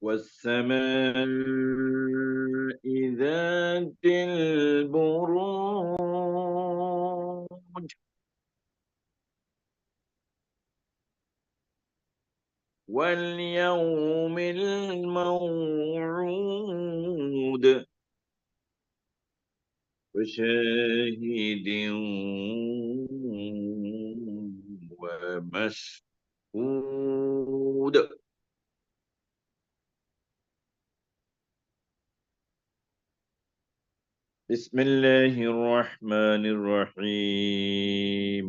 والسماء ذات البروج واليوم الموعود وشاهد ومشهود. بسم الله الرحمن الرحيم.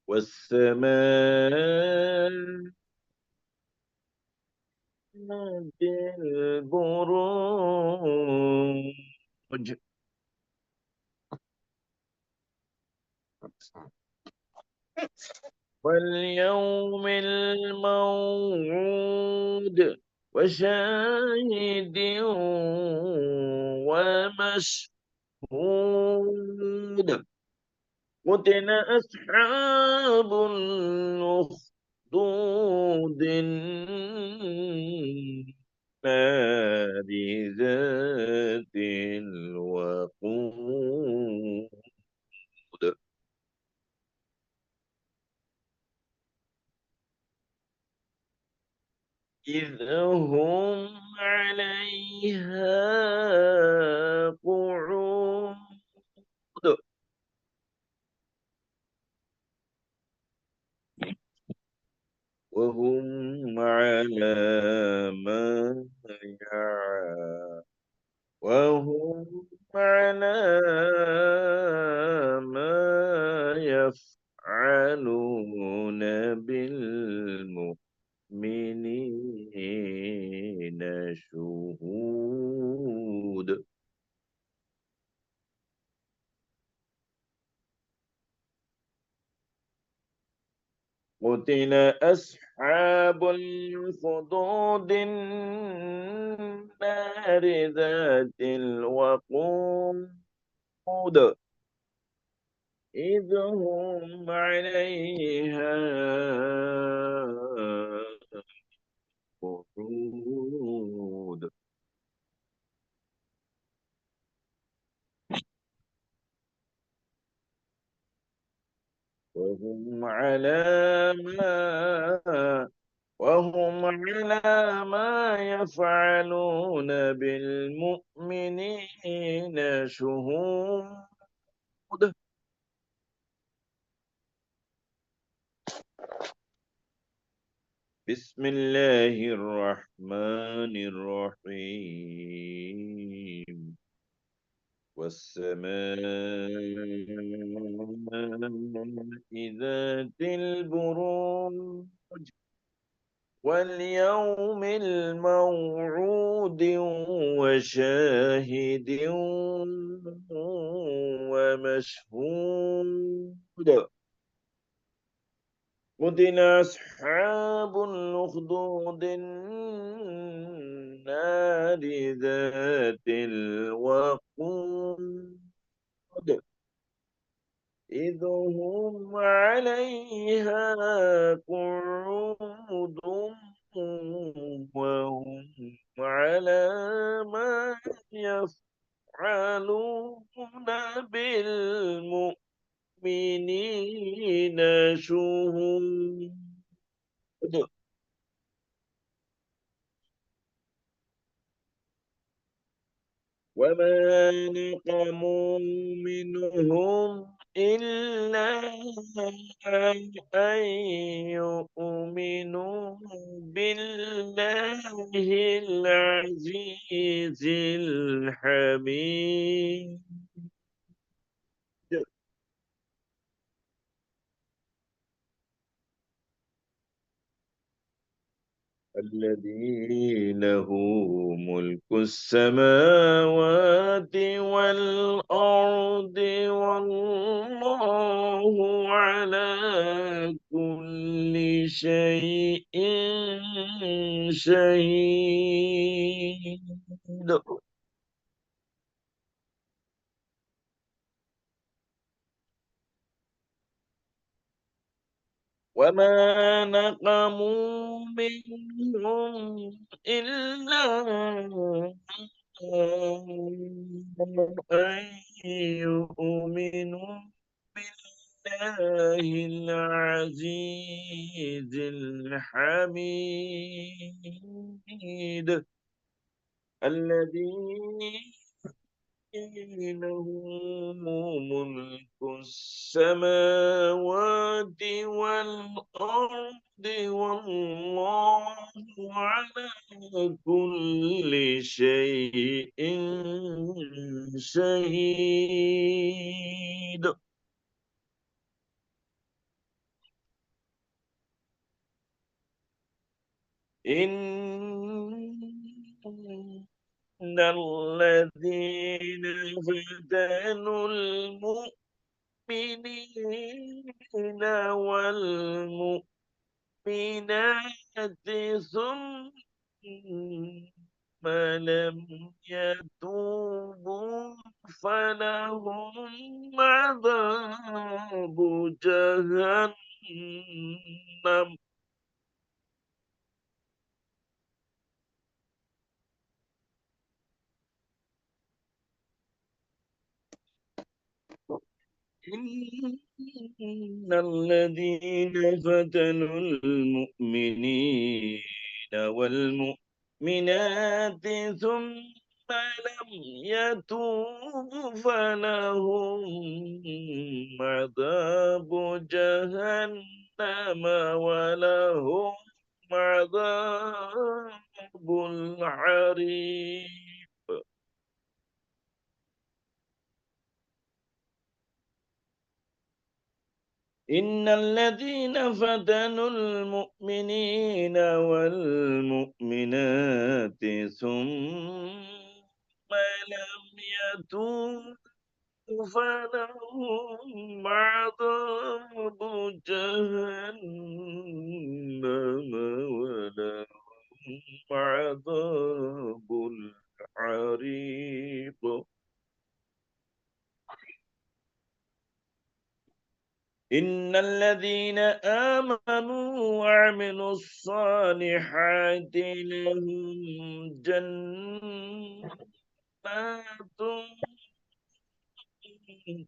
والسماء ذات البروج واليوم الموعود وشاهد ومشهود. قتل أصحاب الأخدود النار ذات الوقود إذ هم عليها قعود وهم على ما يع- وهم على ما يفعلون بالمؤمنين شهود. قتل أصحاب الخدود النار ذات الوقود إذ هم عليها قعود وهم على ما وهم على ما يفعلون بالمؤمنين شهود. بسم الله الرحمن الرحيم. والسماء ذات البروج واليوم الموعود وشاهد ومشهود. قتل أصحاب الأخدود النار ذات الوقود إذ هم عليها قعود وهم على ما يفعلون بالمؤمنين شهود. وما نقموا منهم إلا أن يؤمنوا بالله العزيز الحميد الذي له ملك السماوات والأرض والله على كل شيء شهيد. وما نقموا منهم إلا أن يؤمنوا بالله العزيز الحميد الذي له ملك السماوات والأرض والله على كل شيء شهيد. إن الذين فتنوا المؤمنين والمؤمنات ثم لم يتوبوا فلهم عذاب جهنم. إن الذين فتنوا المؤمنين والمؤمنات ثم لم يتوبوا فلهم عذاب جهنم ولهم عذاب الحريق. إن الذين فتنوا المؤمنين والمؤمنات ثم لم يتوبوا فلهم عذاب جهنم ولهم عذاب الحريق. إن الذين آمنوا وعملوا الصالحات لهم جنات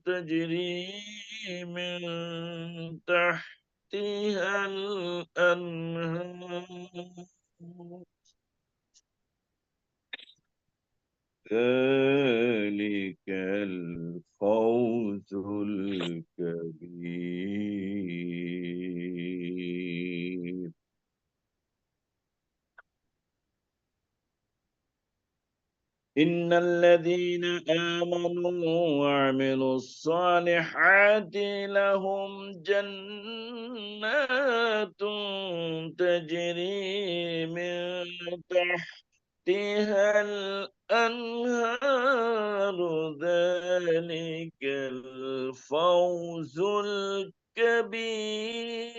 تجري من تحتها الأنهار ذلك الفوز الكبير. إن الذين آمنوا وعملوا الصالحات لهم جنات تجري من تحتها الأنهار ذلك الفوز الكبير.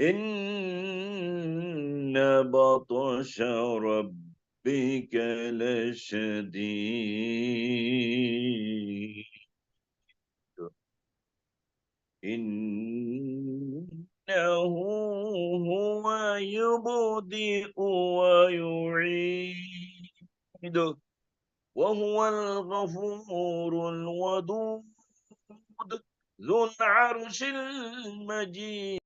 إن بطش ربك لشديد إنه هو يبدئ ويعيد وهو الغفور الودود ذو العرش المجيد.